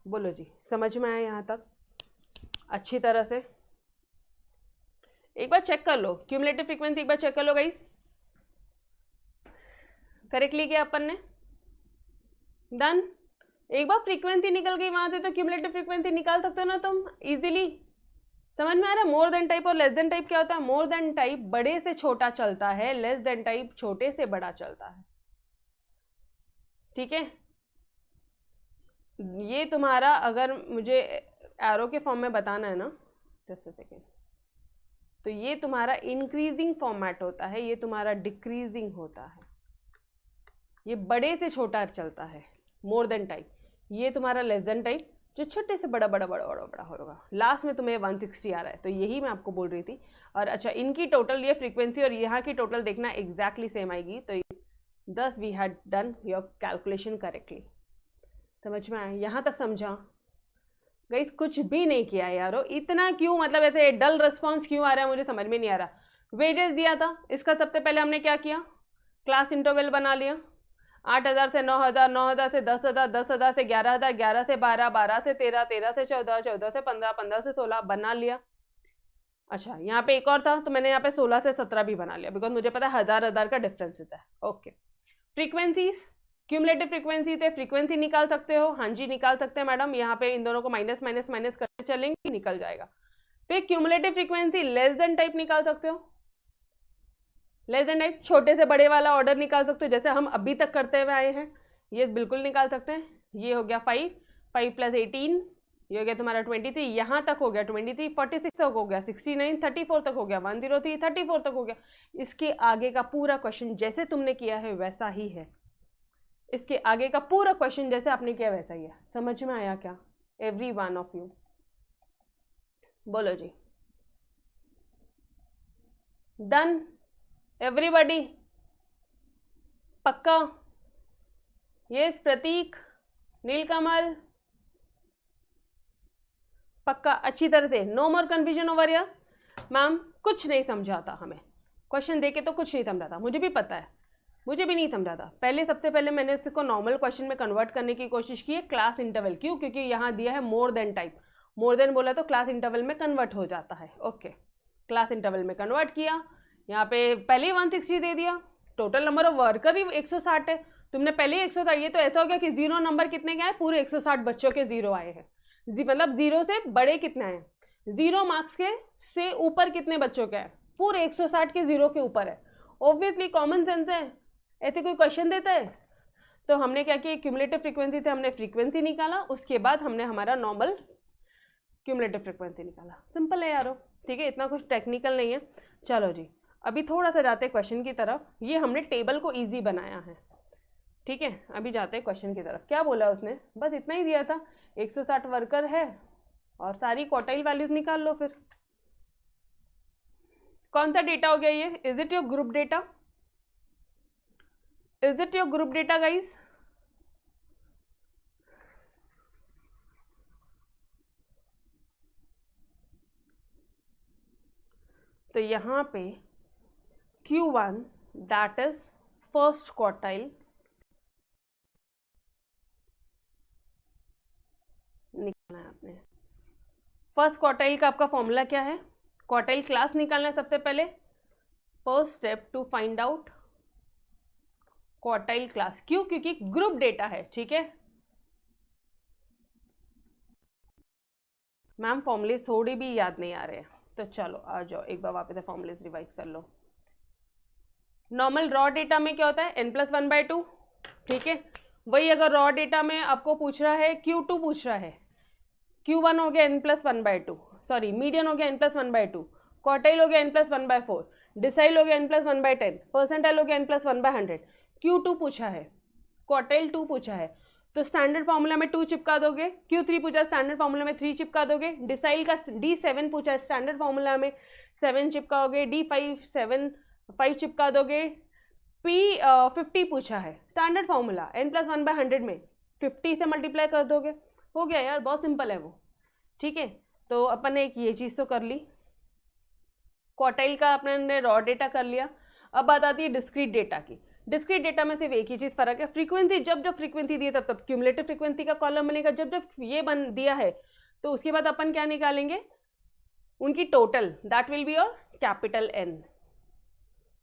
बोलो जी, समझ में आया यहाँ तक अच्छी तरह से? एक बार चेक कर लो क्यूमुलेटिव फ्रीक्वेंसी, एक बार चेक कर लो गाइस, करेक्टली किया अपन ने? डन। एक बार फ्रीक्वेंसी निकल गई वहां से तो क्यूमुलेटिव फ्रीक्वेंसी निकाल सकते हो ना तुम इजीली। समझ में आ रहा है? मोर देन टाइप और लेस देन टाइप क्या होता है? मोर देन टाइप बड़े से छोटा चलता है, लेस देन टाइप छोटे से बड़ा चलता है, ठीक है? ये तुम्हारा, अगर मुझे एरो के फॉर्म में बताना है ना, जस्ट अ सेकेंड, तो ये तुम्हारा इंक्रीजिंग फॉर्मेट होता है, ये तुम्हारा डिक्रीजिंग होता है। ये बड़े से छोटा चलता है मोर देन टाइप, ये तुम्हारा लेस देन टाइप जो छोटे से बड़ा बड़ा बड़ा बड़ा बड़ा होगा। लास्ट में तुम्हें 160 आ रहा है, तो यही मैं आपको बोल रही थी। और अच्छा, इनकी टोटल ये फ्रीक्वेंसी और यहाँ की टोटल देखना एग्जैक्टली सेम आएगी। तो 10 we had done your calculation correctly. समझ में आया? यहाँ तक समझा गाइस? कुछ भी नहीं किया यारो। इतना क्यों, मतलब ऐसे डल रिस्पॉन्स क्यों आ रहा है, मुझे समझ में नहीं आ रहा। वेजेस दिया था, इसका सबसे पहले हमने क्या किया, क्लास इंटरवल बना लिया। 8000 से 9000, 9000 से 10000, 10000 से 11000, 11 से 12, 12 से 13, 13 से 14, 14 से 15, 15 से 16 बना लिया। अच्छा, यहाँ पे एक और था तो मैंने यहाँ पे 16 से 17 भी बना लिया, बिकॉज मुझे पता है 1000 का डिफरेंस होता है। ओके, फ्रीक्वेंसीज, क्यूमुलेटिव फ्रीक्वेंसी से फ्रीक्वेंसी निकाल सकते हो? हाँ जी निकाल सकते हैं मैडम। यहाँ पे इन दोनों को माइनस माइनस माइनस करते चलेंगे, निकल जाएगा। फिर cumulative frequency less then type निकाल सकते हो। लेस देन टाइप छोटे से बड़े वाला ऑर्डर निकाल सकते हो, जैसे हम अभी तक करते हुए आए हैं, ये बिल्कुल निकाल सकते हैं। ये हो गया 5 प्लस 18 ये हो गया तुम्हारा 23, यहाँ तक हो गया 23, 46 तक हो गया 69, 34 तक हो गया 103, 34 तक हो गया। इसके आगे का पूरा क्वेश्चन जैसे तुमने किया है वैसा ही है। इसके आगे का पूरा क्वेश्चन जैसे आपने किया वैसा ही है। समझ में आया क्या एवरी वन ऑफ यू? बोलो जी। Done everybody? पक्का? यस प्रतीक, नीलकमल, पक्का अच्छी तरह से? No more confusion over here? Ma'am कुछ नहीं समझाता हमें, क्वेश्चन देके तो कुछ नहीं समझाता, मुझे भी पता है, मुझे भी नहीं समझाता। पहले सबसे पहले मैंने इसको नॉर्मल क्वेश्चन में कन्वर्ट करने की कोशिश की है, क्लास इंटरवल। क्यों? क्योंकि यहाँ दिया है more then type, more than बोला तो क्लास इंटरवल में कन्वर्ट हो जाता है। ओके, क्लास इंटरवल में कन्वर्ट किया, यहाँ पे पहले ही 160 दे दिया, टोटल नंबर ऑफ वर्कर ही 160 है, तुमने पहले ही 160। ये तो ऐसा हो गया कि जीरो नंबर कितने के आए? पूरे 160 बच्चों के जीरो आए हैं। मतलब जीरो से बड़े कितने हैं? जीरो मार्क्स के से ऊपर कितने बच्चों के हैं? पूरे 160 के जीरो के ऊपर है। ऑब्वियसली कॉमन सेंस है, ऐसे कोई क्वेश्चन देता है? तो हमने क्या किया, क्यूमुलेटिव फ्रीक्वेंसी से हमने फ्रीक्वेंसी निकाला, उसके बाद हमने हमारा नॉर्मल क्यूमुलेटिव फ्रीक्वेंसी निकाला। सिंपल है यारो, ठीक है, इतना कुछ टेक्निकल नहीं है। चलो जी, अभी थोड़ा सा जाते हैं क्वेश्चन की तरफ। ये हमने टेबल को ईजी बनाया है, ठीक है। अभी जाते हैं क्वेश्चन की तरफ। क्या बोला उसने? बस इतना ही दिया था, 160 वर्कर है और सारी क्वार्टाइल वैल्यूज निकाल लो। फिर कौन सा डेटा हो गया ये? Is it your group data? Is it your group data guys? तो यहाँ पे Q1 that is first quartile निकालना है आपने। फर्स्ट क्वार्टाइल का आपका फॉर्मूला क्या है? क्वार्टाइल क्लास निकालना है सबसे पहले। First step to find out quartile class. क्यों? क्योंकि ग्रुप डेटा है, ठीक है। मैम फॉर्मूले थोड़ी भी याद नहीं आ रहे हैं, तो चलो आ जाओ एक बार वापस से फॉर्मूले रिवाइज कर लो। नॉर्मल रॉ डेटा में क्या होता है? n+1/2, ठीक है। वही अगर रॉ डेटा में आपको पूछ रहा है, Q2 पूछ रहा है, Q1 हो गया n+1/2, सॉरी मीडियन हो गया n+1/2, क्वार्टाइल हो गया n+1/4, डिसाइल हो गया n+1/10, परसेंटाइल हो गया n+1/100। Q2 पूछा है, क्वार्टाइल 2 पूछा है, तो स्टैंडर्ड फार्मूला में 2 चिपका दोगे। Q3 पूछा, स्टैंडर्ड फार्मूला में 3 चिपका दोगे। डिसाइल का D7 पूछा, स्टैंडर्ड फार्मूला में 7 चिपकाओगे। D5 5 चिपका दोगे। P50 पूछा है, स्टैंडर्ड फार्मूला n+1/100 में 50 से मल्टीप्लाई कर दोगे, हो गया यार, बहुत सिंपल है वो, ठीक है। तो अपन ने एक ये चीज़ तो कर ली, क्वार्टाइल का अपने रॉ डेटा कर लिया। अब बात आती है डिस्क्रीट डेटा की। डिस्क्रीट डेटा में सिर्फ एक ही चीज़ फर्क है, फ्रीक्वेंसी। जब जब फ्रीक्वेंसी दी है तब तब क्यूमुलेटिव फ्रीक्वेंसी का कॉलम बनेगा। जब जब ये बन दिया है तो उसके बाद अपन क्या निकालेंगे? उनकी total, that will be your capital N,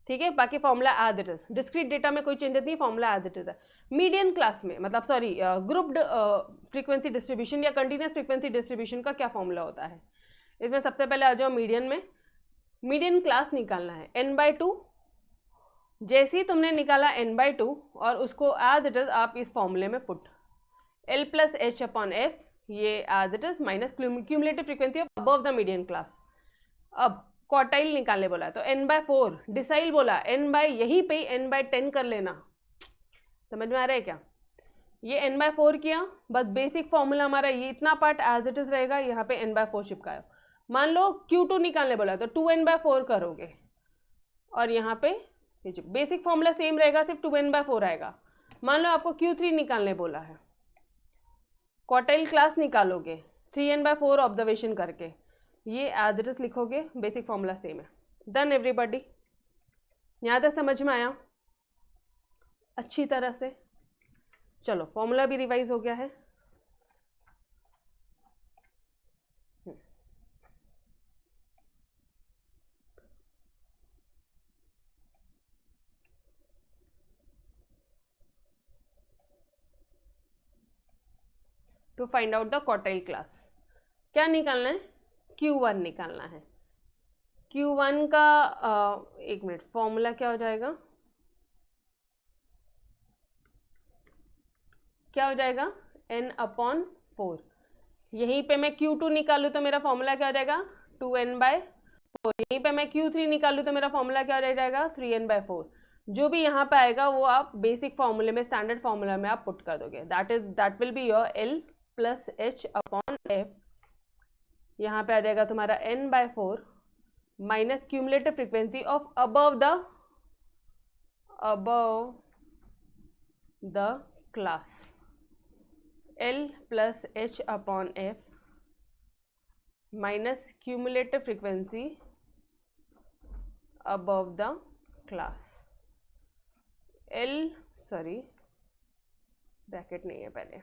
ठीक है। बाकी formula as it is. Discrete data में कोई चेंजेस नहीं, फॉर्मूला एज इट इज है। मीडियन क्लास में, मतलब सॉरी ग्रुप्ड फ्रीक्वेंसी डिस्ट्रीब्यूशन या कंटिन्यूस फ्रीक्वेंसी डिस्ट्रीब्यूशन का क्या फॉर्मूला होता है? इसमें सबसे पहले आ जाओ मीडियन में। मीडियन क्लास निकालना है n/2। जैसे ही तुमने निकाला n/2 और उसको एज इट इज आप इस फॉर्मूले में पुट L+H/F, ये as it is minus cumulative frequency above the median class. अब क्वार्टाइल निकालने बोला तो n/4, डिसाइल बोला यहीं पे n/10 कर लेना। समझ में आ रहा है क्या? ये n/4 किया, बस बेसिक फॉर्मूला हमारा ये इतना पार्ट एज इट इज रहेगा, यहाँ पे n/4 चिपकाया। मान लो Q2 निकालने बोला तो 2n/4 करोगे, और यहाँ पे बेसिक फॉर्मूला सेम रहेगा, सिर्फ 2n/4 आएगा। मान लो आपको Q3 निकालने बोला है, क्वार्टाइल क्लास निकालोगे 3n/4 ऑब्जर्वेशन करके, ये एज इट इज लिखोगे, बेसिक फॉर्मूला सेम है। Done everybody? यहाँ तक समझ में आया अच्छी तरह से? चलो फॉर्मूला भी रिवाइज हो गया है। To find out the quartile class क्या निकालना है? Q1 निकालना है। Q1 का एक मिनट, फॉर्मूला क्या हो जाएगा? क्या हो जाएगा? n/4। यहीं पे मैं Q2 निकालूँ तो मेरा फॉर्मूला क्या हो जाएगा 2n/4। यहीं पे मैं Q3 निकालूँ तो मेरा फॉर्मूला क्या हो जाएगा 3n/4। जो भी यहाँ पे आएगा वो आप बेसिक फॉर्मूले में, स्टैंडर्ड फॉर्मूला में आप पुट कर दोगे। That will be your L + H/F। यहाँ पे आ जाएगा तुम्हारा n/4 minus cumulative frequency of above the class, L + H/F minus cumulative frequency above the class, bracket नहीं है पहले,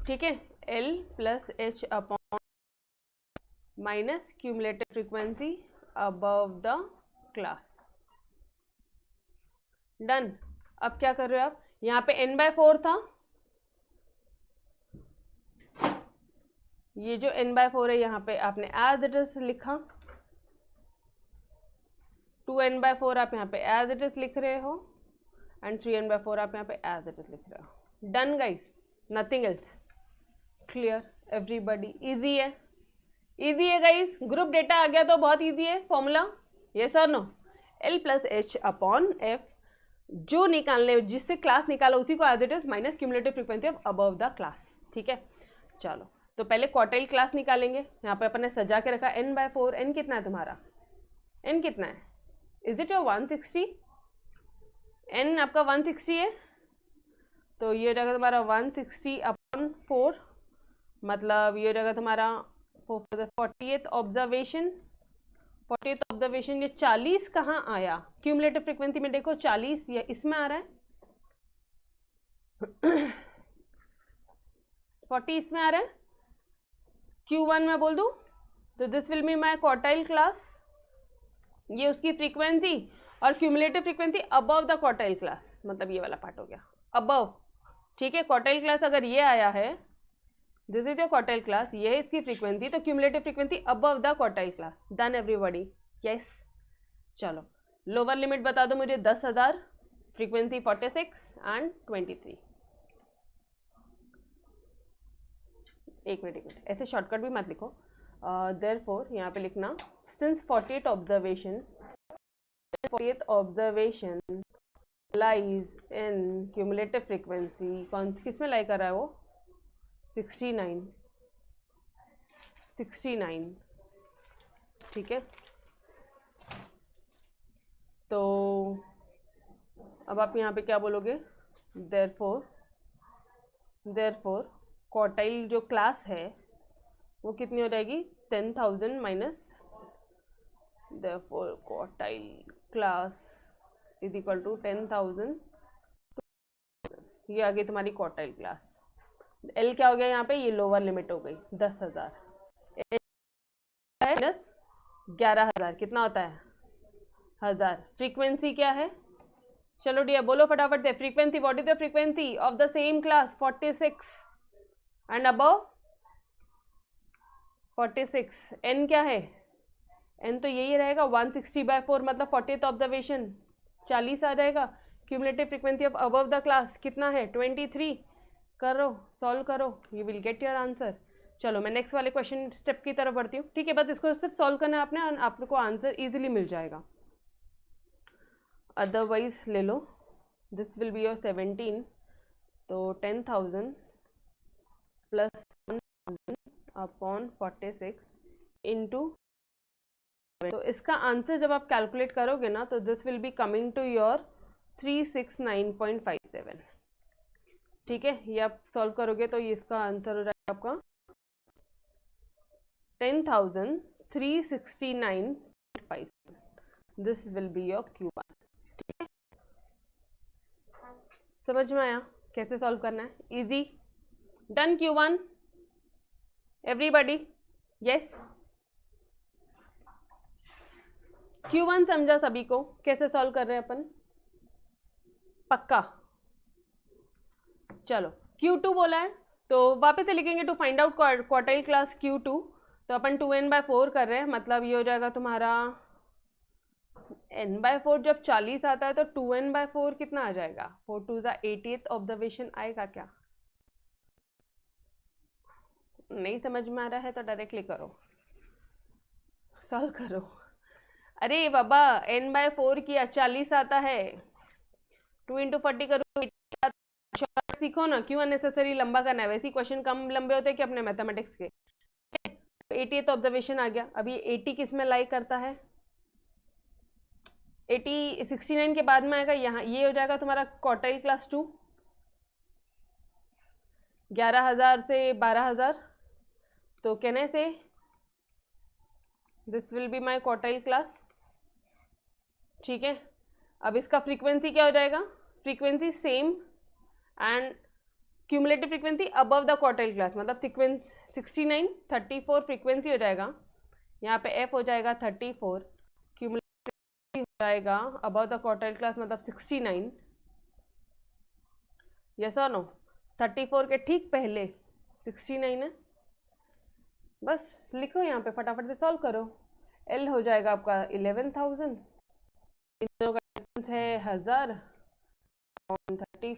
ठीक है, L + H/, minus cumulative frequency above the class. Done. अब क्या कर रहे हो आप, यहाँ पे n/4 था, ये जो n/4 है यहाँ पे आपने एज इट इज लिखा, 2n/4 आप यहाँ पे एज इट इज लिख रहे हो, एंड 3n/4 आप यहाँ पे एज इट इज लिख रहे हो। Done guys, nothing else. Clear everybody? Easy है, इजी है गाइस। ग्रुप डेटा आ गया तो बहुत इजी है फॉर्मूला, यस और नो। L + H/F जो निकालने, जिससे क्लास निकाला उसी को as it is minus cumulative frequency of above the class, ठीक है। चलो तो पहले क्वार्टाइल क्लास निकालेंगे। यहाँ पे अपन ने सजा के रखा n/4। n कितना है तुम्हारा, n कितना है, इज इट योर 160? n आपका 160 है, तो ये हो जाएगा तुम्हारा 160/4, मतलब ये हो जाएगा तुम्हारा 40th ऑब्जर्वेशन। 40th ऑब्जर्वेशन, ये 40 कहाँ आया क्यूमुलेटिव फ्रीक्वेंसी में, देखो 40 ये इसमें आ रहा है, 40 इसमें आ रहा है। Q1 में बोल दूं तो this will be my quartile class, ये उसकी फ्रीक्वेंसी, और cumulative frequency above the quartile class, मतलब ये वाला पार्ट हो गया अबव, ठीक है। क्वार्टाइल क्लास अगर ये आया है, this is your quartile class, ये है इसकी फ्रीक्वेंसी, तो cumulative frequency above the quartile class. Done everybody? Yes. चलो लोअर लिमिट बता दो मुझे 10,000, फ्रीक्वेंसी 46 एंड 23। एक मिनट, ऐसे शॉर्टकट भी मत लिखो। देयरफॉर यहाँ पे लिखना, since 40th observation lies in cumulative frequency, कौन किस में लाई कर रहा है वो, 69, ठीक है। तो अब आप यहाँ पे क्या बोलोगे, देयरफॉर क्वार्टाइल जो क्लास है वो कितनी हो जाएगी, 10,000 minus, therefore quartile class is equal to 10,000, ये आ गई तुम्हारी क्वार्टाइल क्लास। L क्या हो गया यहाँ पे, ये लोअर लिमिट हो गई 10,000 माइनस 11,000 कितना होता है 1000। फ्रीक्वेंसी क्या है, चलो डियर बोलो फटाफट से, frequency, what is the frequency of the same class 46 and above 46। n क्या है, n तो यही रहेगा 160/4, मतलब 40th ऑब्जर्वेशन 40 आ जाएगा। Cumulative frequency of above the class कितना है 23। करो, सॉल्व करो, you will get your answer. चलो मैं नेक्स्ट वाले क्वेश्चन स्टेप की तरफ बढ़ती हूँ, ठीक है। बस इसको सिर्फ सॉल्व करना है आपने, और आपको आंसर इजीली मिल जाएगा। अदरवाइज ले लो, दिस विल बी योर 17, तो 10,000 प्लस 1/46 इंटू, तो इसका आंसर जब आप कैलकुलेट करोगे ना, तो this will be coming to your 369.57, ठीक है। ये आप सॉल्व करोगे तो ये इसका आंसर हो जाएगा आपका 10,369.57। This will be your Q1, ठीक है। समझ में आया कैसे सॉल्व करना है, easy. Done Q1 everybody? Yes, Q1 समझा सभी को, कैसे सॉल्व कर रहे हैं अपन, पक्का। चलो Q2 बोला है तो वापस से लिखेंगे, to find out quartile class Q2, तो अपन 2n/4 कर रहे हैं, मतलब ये हो जाएगा तुम्हारा n/4, जब 40 आता है तो 2n/4 कितना आ जाएगा, 4 to the 80th ऑब्जर्वेशन आएगा क्या, नहीं समझ में आ रहा है तो डायरेक्टली करो, सॉल्व करो। अरे बाबा n/4 की 40 आता है, 2 × 40 करो, शॉर्ट सीखो ना, क्यों अननेसेसरी लंबा करना है। वैसे ही क्वेश्चन कम लंबे होते हैं कि अपने मैथमेटिक्स के। 80th ऑब्जर्वेशन आ गया। अभी 80 किस में लाई करता है, 80 69 के बाद में आएगा यहाँ, ये हो जाएगा तुम्हारा क्वार्टाइल क्लास 2, 11,000 से 12,000, तो कहने से this will be my quartile class. ठीक है, अब इसका फ्रीक्वेंसी क्या हो जाएगा, frequency same and cumulative frequency above the quartile class, मतलब 69 34 फ्रीक्वेंसी हो जाएगा, यहाँ पे एफ हो जाएगा 34, क्यूमुलेटिव हो जाएगा अबव द क्वार्टाइल क्लास मतलब 69। यस और नो, 34 के ठीक पहले 69 है, बस लिखो यहाँ पे, फटाफट से सॉल्व करो। एल हो जाएगा आपका 11,000, इन दोनों का डिफरेंस है 1000 और 30,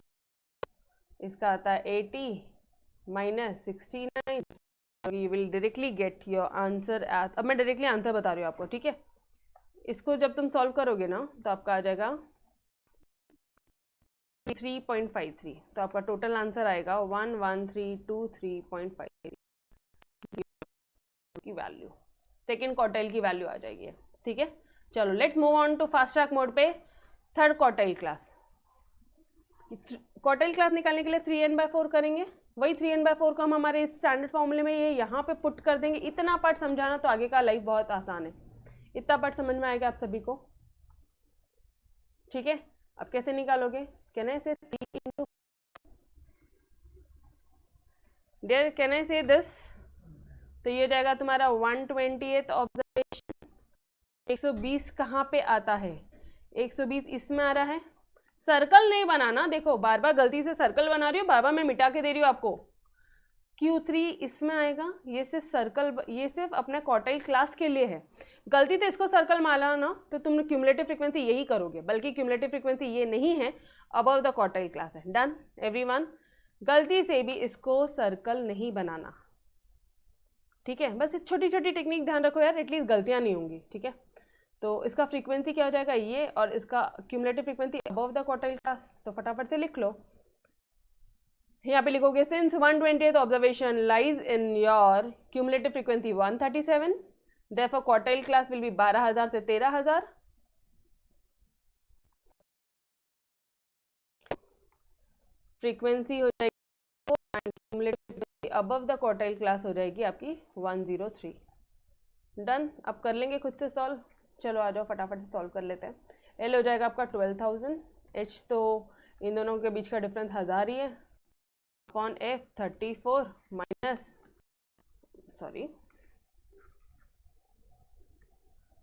इसका आता है 80 - 69। You will directly get your answer at, अब मैं डायरेक्टली आंसर बता रही हूँ आपको, ठीक है। इसको जब तुम सॉल्व करोगे ना तो आपका आ जाएगा 3.53, तो आपका टोटल आंसर आएगा 11323.53 की वैल्यू, सेकेंड क्वार्टाइल की वैल्यू आ जाएगी, ठीक है। चलो let's move on to fast track mode पे, third quartile class. Quartile class निकालने के लिए 3n/4 करेंगे, वही 3n/4 को हम हमारे इस स्टैंडर्ड फॉर्मूले में ये यहाँ पे पुट कर देंगे। इतना पार्ट समझाना तो आगे का लाइफ बहुत आसान है, इतना पार्ट समझ में आएगा आप सभी को, ठीक है। अब कैसे निकालोगे, कहने से 3 डियर कहने से 10, तो ये हो जाएगा तुम्हारा 120th ऑब्जर्वेशन। 120 कहाँ पे आता है, 120 इसमें आ रहा है। सर्कल नहीं बनाना, देखो बार बार गलती से सर्कल बना रही हो, बार बार मैं मिटा के दे रही हूँ आपको। Q3 इसमें आएगा, ये सिर्फ सर्कल, ये सिर्फ अपने क्वार्टाइल क्लास के लिए है। गलती से इसको सर्कल माना ना तो तुम क्यूमुलेटिव फ्रीक्वेंसी यही करोगे, बल्कि क्यूमुलेटिव फ्रीक्वेंसी ये नहीं है, अबव द क्वार्टाइल क्लास है। डन एवरीवन, गलती से भी इसको सर्कल नहीं बनाना, ठीक है। बस छोटी छोटी टेक्निक ध्यान रखो यार, एटलीस्ट गलतियां नहीं होंगी, ठीक है। तो इसका फ्रीक्वेंसी क्या हो जाएगा ये, और इसका cumulative frequency above the quartile class, तो फटाफट से लिख लो। यहाँ पे लिखोगे since 120th observation lies in your cumulative frequency 137, therefore quartile class will be 12,000 से 13,000। फ्रीक्वेंसी हो जाएगी and cumulative above the quartile class हो जाएगी आपकी 103। डन, अब कर लेंगे खुद से सॉल्व। चलो आ जाओ फटाफट से सॉल्व कर लेते हैं। एल हो जाएगा आपका 12,000, एच तो इन दोनों के बीच का डिफरेंस 1000 ही है, upon F 34 minus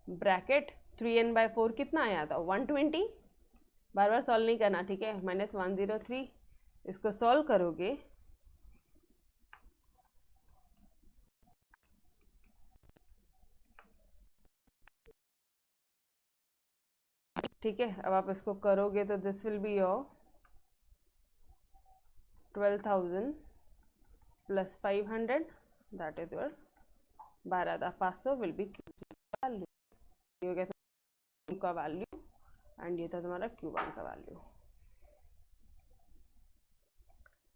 bracket 3n/4 कितना आया था 120, बार बार सॉल्व नहीं करना, ठीक है, -103। इसको सॉल्व करोगे ठीक है। अब आप इसको करोगे तो this will be your 12,000 + 500, that is your 12,500 will be value. ये हो गया Q का वैल्यू एंड ये था तुम्हारा Q1 का वैल्यू।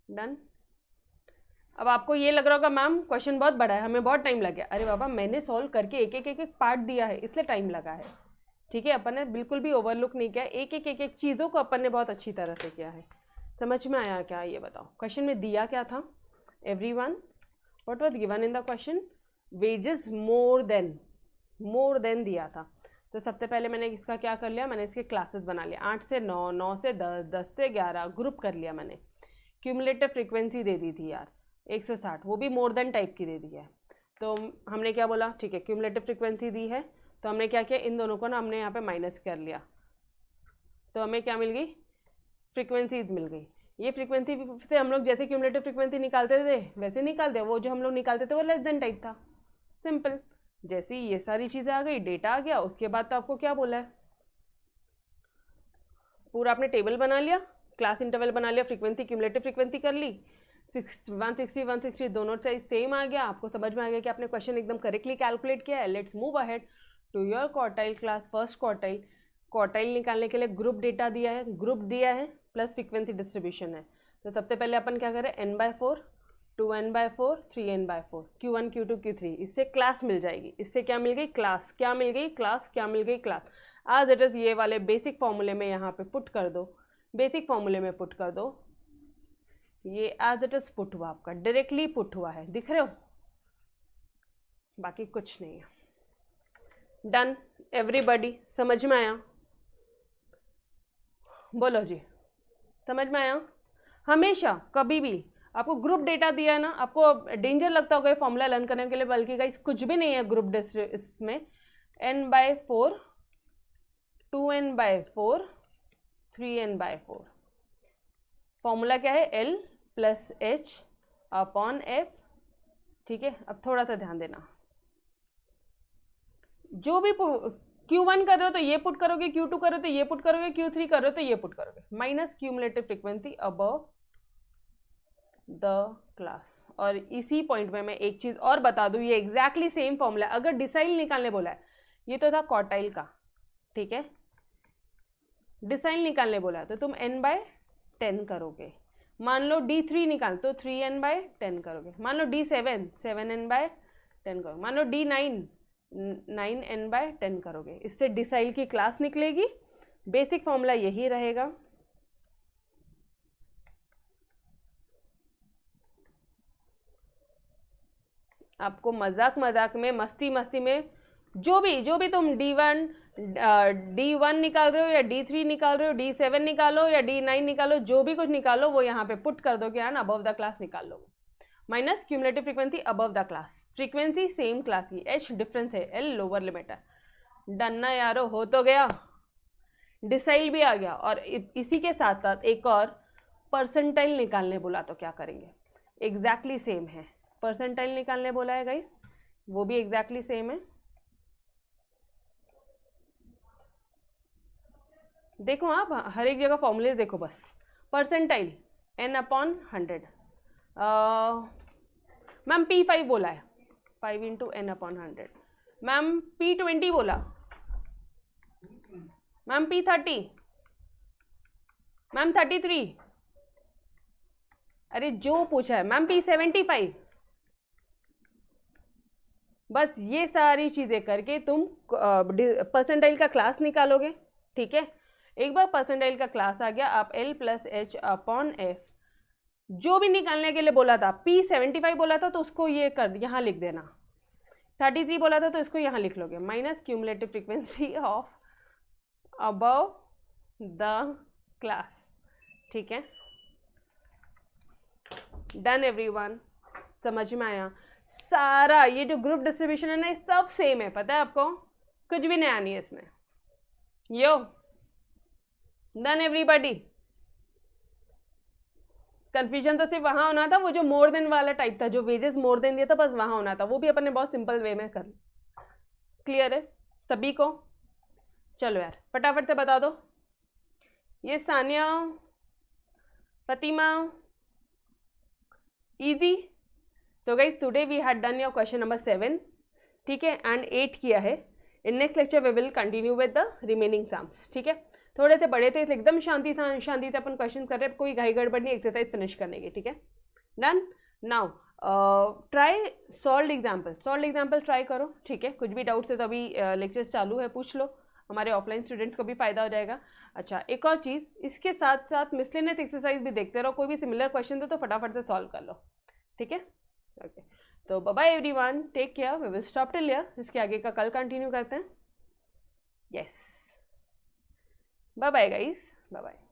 डन। अब आपको ये लग रहा होगा मैम क्वेश्चन बहुत बड़ा है, हमें बहुत टाइम लग गया। अरे बाबा मैंने सॉल्व करके एक एक पार्ट दिया है, इसलिए टाइम लगा है, ठीक है। अपन ने बिल्कुल भी ओवरलुक नहीं किया, एक एक चीज़ों को अपन ने बहुत अच्छी तरह से किया है। समझ में आया क्या, ये बताओ क्वेश्चन में दिया क्या था everyone, what was given in the question, wages more than दिया था। तो सबसे पहले मैंने इसका क्या कर लिया, मैंने इसके क्लासेस बना लिया, 8 से 9, 9 से 10, 10 से 11 ग्रुप कर लिया मैंने। क्यूमुलेटिव फ्रीक्वेंसी दे दी थी यार 160, वो भी मोर देन टाइप की दे दी है। तो हमने क्या बोला, ठीक है क्यूमुलेटिव फ्रीक्वेंसी दी है, तो हमने क्या किया, इन दोनों को ना हमने यहाँ पे माइनस कर लिया, तो हमें क्या मिल गई, फ्रीक्वेंसीज मिल गई। ये फ्रीक्वेंसी से हम लोग जैसे क्यूमुलेटिव फ्रीक्वेंसी निकालते थे वैसे निकालते, वो जो हम लोग निकालते थे वो लेस देन टाइप था, सिंपल। जैसे ही ये सारी चीज़ें आ गई, डेटा आ गया, उसके बाद तो आपको क्या बोला है, पूरा आपने टेबल बना लिया, क्लास इंटरवल बना लिया, फ्रीक्वेंसी क्यूमुलेटिव फ्रीक्वेंसी कर ली, 160 160 दोनों साइड सेम आ गया, आपको समझ में आ गया कि आपने क्वेश्चन एकदम करेक्टली कैलकुलेट किया है। Let's move ahead to your quartile class. First quartile, quartile निकालने के लिए ग्रुप डेटा दिया है, ग्रुप दिया है प्लस फ्रीक्वेंसी डिस्ट्रीब्यूशन है। तो सबसे पहले अपन क्या करें, n/4, 2n/4, 3n/4, Q1 Q2 Q3, इससे क्लास मिल जाएगी। इससे क्या मिल गई, क्लास। क्या मिल गई, क्लास। क्या मिल गई, क्लास। आज इट इज ये वाले बेसिक फॉर्मूले में यहाँ पे पुट कर दो, बेसिक फॉर्मूले में पुट कर दो। ये एज इट इज पुट हुआ, आपका डायरेक्टली पुट हुआ है, दिख रहे हो, बाकी कुछ नहीं है। डन एवरीबॉडी, समझ में आया? बोलो जी, समझ में आया? हमेशा कभी भी आपको ग्रुप डेटा दिया है ना, आपको डेंजर लगता होगा फॉर्मूला लर्न करने के लिए, बल्कि गाइस कुछ भी नहीं है ग्रुप इसमें। n/4, 2n/4, 3n/4, फॉर्मूला क्या है, L + H/F। ठीक है, अब थोड़ा सा ध्यान देना, जो भी Q1 कर रहे हो तो ये पुट करोगे, Q2 कर रहे हो तो ये पुट करोगे, Q3 कर रहे हो तो ये पुट करोगे, minus cumulative frequency above the class. और इसी पॉइंट में मैं एक चीज और बता दूं, ये एग्जैक्टली सेम फॉर्मूला है। अगर डिसाइल निकालने बोला है, ये तो था क्वार्टाइल का, ठीक है, डिसाइल निकालने बोला है तो तुम n/10 करोगे। मान लो D3 निकाल तो 3n/10 करोगे। मान लो D7, 7n/10 करोगे। मान लो D9, 9n/10 करोगे। इससे डिसाइल की क्लास निकलेगी। बेसिक फॉर्मूला यही रहेगा। आपको मजाक मजाक में, मस्ती मस्ती में जो भी तुम D1 निकाल रहे हो या D3 निकाल रहे हो, D7 निकालो या D9 निकालो, जो भी कुछ निकालो वो यहाँ पे पुट कर दो, क्या ना, अबव द क्लास निकाल लो। Minus cumulative frequency above the class, frequency same class की, H डिफरेंस है, L लोअर लिमिट है। डन ना यारो, हो तो गया, डिसाइल भी आ गया। और इसी के साथ साथ एक और परसेंटाइल निकालने बोला तो क्या करेंगे, एग्जैक्टली सेम है। परसेंटाइल निकालने बोला है गाइस, वो भी एग्जैक्टली सेम है। देखो आप हर एक जगह फॉर्मूले देखो बस। परसेंटाइल n/100, मैम P5 बोला है, 5 × n/100। मैम P20 बोला, मैम P30, मैम 33, अरे जो पूछा है मैम P75। बस ये सारी चीजें करके तुम परसेंटाइल का क्लास निकालोगे। ठीक है, एक बार परसेंटाइल का क्लास आ गया, आप L + H/F जो भी निकालने के लिए बोला था, P75 बोला था तो उसको ये कर यहाँ लिख देना, 33 बोला था तो इसको यहाँ लिख लोगे, minus cumulative frequency of above the class. ठीक है, डन एवरीवन, समझ में आया? सारा ये जो ग्रुप डिस्ट्रीब्यूशन है ना, सब सेम है, पता है आपको, कुछ भी नया नहीं है इसमें। यो डन एवरीबॉडी। कंफ्यूजन तो सिर्फ वहां होना था, वो जो मोर देन वाला टाइप था, जो वेजेस मोर देन दिया था, बस वहां होना था। वो भी अपन ने बहुत सिंपल वे में कर लिया। क्लियर है सभी को? चलो यार फटाफट से बता दो। ये सानिया, फतिमा, इजी। तो guys today we had done your question number 7, ठीक है, एंड 8 किया है। In next lecture we will continue with the remaining sums. ठीक है, थोड़े से बड़े थे, एकदम शांति से अपन क्वेश्चन कर रहे हैं, कोई घाई गड़बड़ नहीं, एक्सरसाइज फिनिश करने की। ठीक है, done. Now try solved example try करो। ठीक है, कुछ भी डाउट्स है तो अभी लेक्चर चालू है, पूछ लो, हमारे ऑफलाइन स्टूडेंट्स को भी फायदा हो जाएगा। अच्छा, एक और चीज़, इसके साथ साथ मिसलेनियस एक्सरसाइज भी देखते रहो, कोई भी सिमिलर क्वेश्चन तो फटाफट से सॉल्व कर लो। ठीक है, ओके, तो bye bye everyone, take care, we will stop till here. इसके आगे का कल कंटिन्यू करते हैं। Yes, bye bye guys, bye bye.